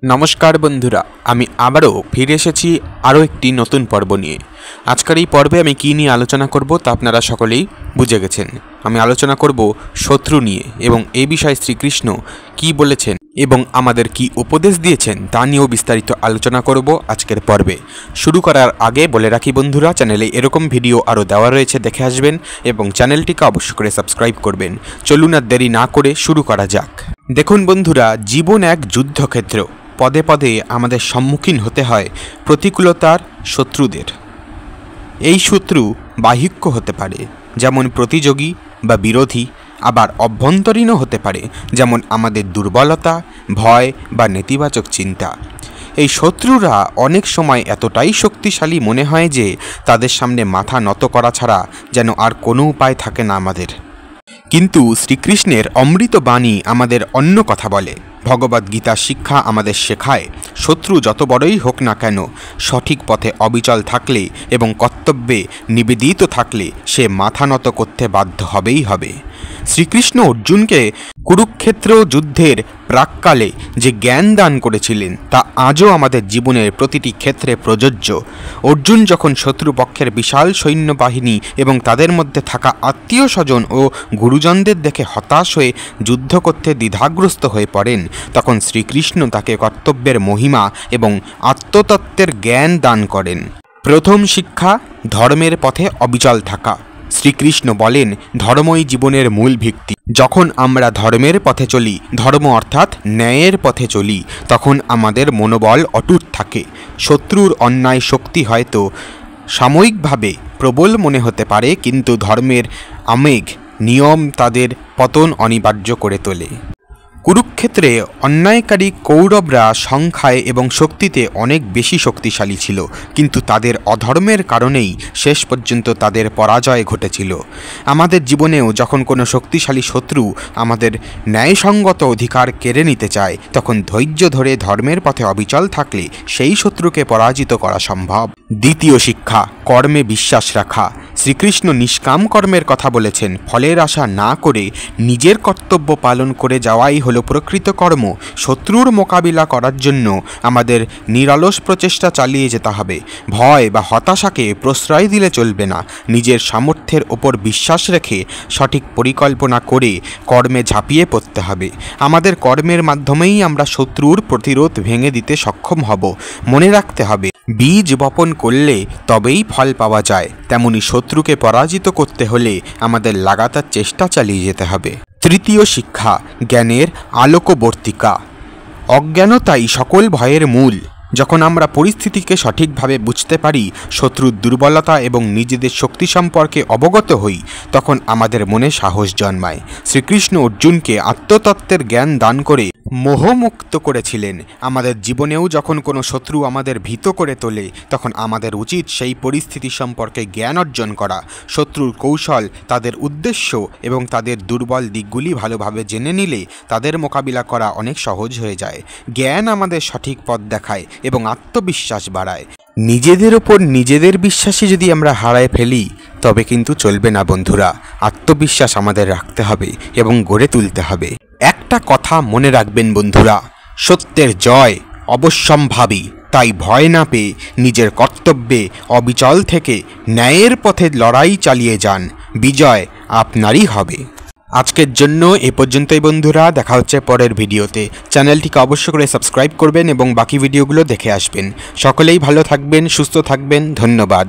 नमस्कार बंधुरा आमी आबारो फिरे एसेছি आरो एकटी नतून पर्व निये। आजकेर এই पर्वे आमी कि निये आलोचना करब ता आपनारा सकलेई बुझे गेছেন। आमी आलोचना करब शत्रु निये एबं এই বিষয়ে श्रीकृष्ण कि বলেছেন এবং আমাদের কি উপদেশ দিয়েছেন তা নিয়েও বিস্তারিত আলোচনা করব আজকের পর্বে। শুরু করার আগে বলে রাখি বন্ধুরা, চ্যানেলে এরকম ভিডিও আরও দেওয়া রয়েছে, দেখে আসবেন এবং চ্যানেলটিকে অবশ্যই করে সাবস্ক্রাইব করবেন। চলুন আর দেরি না করে শুরু করা যাক। দেখুন বন্ধুরা, জীবন এক যুদ্ধক্ষেত্র। পদে পদে আমাদের সম্মুখীন হতে হয় প্রতিকূলতার শত্রুদের। এই শত্রু বাহ্যিক হতে পারে, যেমন প্রতিযোগী বা বিরোধী, আবার অভ্যন্তরীণও হতে পারে, যেমন আমাদের দুর্বলতা, ভয় বা নেতিবাচক চিন্তা। এই শত্রুরা অনেক সময় এতটাই শক্তিশালী মনে হয় যে তাদের সামনে মাথা নত করা ছাড়া যেন আর কোনো উপায় থাকে না আমাদের। কিন্তু শ্রীকৃষ্ণের অমৃত বাণী আমাদের অন্য কথা বলে। ভগবদ্গীতার শিক্ষা আমাদের শেখায়, শত্রু যত বড়ই হোক না কেন, সঠিক পথে অবিচল থাকলে এবং কর্তব্যে নিবেদিত থাকলে সে মাথা নত করতে বাধ্য হবেই হবে। শ্রীকৃষ্ণ অর্জুনকে কুরুক্ষেত্র যুদ্ধের প্রাক্কালে যে জ্ঞান দান করেছিলেন তা আজও আমাদের জীবনের প্রতিটি ক্ষেত্রে প্রযোজ্য। অর্জুন যখন শত্রুপক্ষের বিশাল সৈন্যবাহিনী এবং তাদের মধ্যে থাকা আত্মীয় স্বজন ও গুরুজনদের দেখে হতাশ হয়ে যুদ্ধ করতে দ্বিধাগ্রস্ত হয়ে পড়েন, তখন শ্রীকৃষ্ণ তাকে কর্তব্যের মহিমা এবং আত্মতত্ত্বের জ্ঞান দান করেন। প্রথম শিক্ষা, ধর্মের পথে অবিচল থাকা। শ্রীকৃষ্ণ বলেন, ধর্মই জীবনের মূল ভিত্তি। যখন আমরা ধর্মের পথে চলি, ধর্ম অর্থাৎ ন্যায়ের পথে চলি, তখন আমাদের মনোবল অটুট থাকে। শত্রুর অন্যায় শক্তি হয়তো সাময়িকভাবে প্রবল মনে হতে পারে, কিন্তু ধর্মের আবেগ নিয়ম তাদের পতন অনিবার্য করে তোলে। কুরুক্ষেত্রে অন্যায়কারী কৌরবরা সংখ্যায় এবং শক্তিতে অনেক বেশি শক্তিশালী ছিল, কিন্তু তাদের অধর্মের কারণেই শেষ পর্যন্ত তাদের পরাজয় ঘটেছিল। আমাদের জীবনেও যখন কোনো শক্তিশালী শত্রু আমাদের ন্যায়সঙ্গত অধিকার কেড়ে নিতে চায়, তখন ধৈর্য ধরে ধর্মের পথে অবিচল থাকলে সেই শত্রুকে পরাজিত করা সম্ভব। দ্বিতীয় শিক্ষা, কর্মে বিশ্বাস রাখা। শ্রীকৃষ্ণ নিষ্কাম কর্মের কথা বলেছেন। ফলের আশা না করে নিজের কর্তব্য পালন করে যাওয়াই হলো প্রকৃত কর্ম। শত্রুর মোকাবিলা করার জন্য আমাদের নিরলস প্রচেষ্টা চালিয়ে যেতে হবে। ভয় বা হতাশাকে প্রশ্রয় দিলে চলবে না। নিজের সামর্থ্যের ওপর বিশ্বাস রেখে সঠিক পরিকল্পনা করে কর্মে ঝাঁপিয়ে পড়তে হবে। আমাদের কর্মের মাধ্যমেই আমরা শত্রুর প্রতিরোধ ভেঙে দিতে সক্ষম হব। মনে রাখতে হবে, বীজ বপন করলে তবেই ফল পাওয়া যায়। তেমনি শত্রুকে পরাজিত করতে হলে আমাদের লাগাতার চেষ্টা চালিয়ে যেতে হবে। তৃতীয় শিক্ষা, জ্ঞানের আলোকবর্তিকা। অজ্ঞানতাই সকল ভয়ের মূল। যখন আমরা পরিস্থিতিকে সঠিকভাবে বুঝতে পারি, শত্রুর দুর্বলতা এবং নিজেদের শক্তি সম্পর্কে অবগত হই, তখন আমাদের মনে সাহস জন্মায়। শ্রীকৃষ্ণ অর্জুনকে আত্মতত্ত্বের জ্ঞান দান করে মোহমুক্ত করেছিলেন। আমাদের জীবনেও যখন কোনো শত্রু আমাদের ভীত করে তোলে, তখন আমাদের উচিত সেই পরিস্থিতি সম্পর্কে জ্ঞান অর্জন করা। শত্রুর কৌশল, তাদের উদ্দেশ্য এবং তাদের দুর্বল দিকগুলি ভালোভাবে জেনে নিলে তাদের মোকাবিলা করা অনেক সহজ হয়ে যায়। জ্ঞান আমাদের সঠিক পথ দেখায় এবং আত্মবিশ্বাস বাড়ায়। নিজেদের ওপর নিজেদের বিশ্বাসী যদি আমরা হারায় ফেলি, তবে কিন্তু চলবে না বন্ধুরা। আত্মবিশ্বাস আমাদের রাখতে হবে এবং গড়ে তুলতে হবে। একটা কথা মনে রাখবেন বন্ধুরা, সত্যের জয় অবশ্যম্ভাবী। তাই ভয় না পেয়ে নিজের কর্তব্যে অবিচল থেকে ন্যায়ের পথে লড়াই চালিয়ে যান। বিজয় আপনারই হবে। আজকের জন্য এ পর্যন্তই বন্ধুরা, দেখা হচ্ছে পরের ভিডিওতে। চ্যানেলটিকে অবশ্যই করে সাবস্ক্রাইব করবেন এবং বাকি ভিডিওগুলো দেখে আসবেন। সকলেই ভালো থাকবেন, সুস্থ থাকবেন। ধন্যবাদ।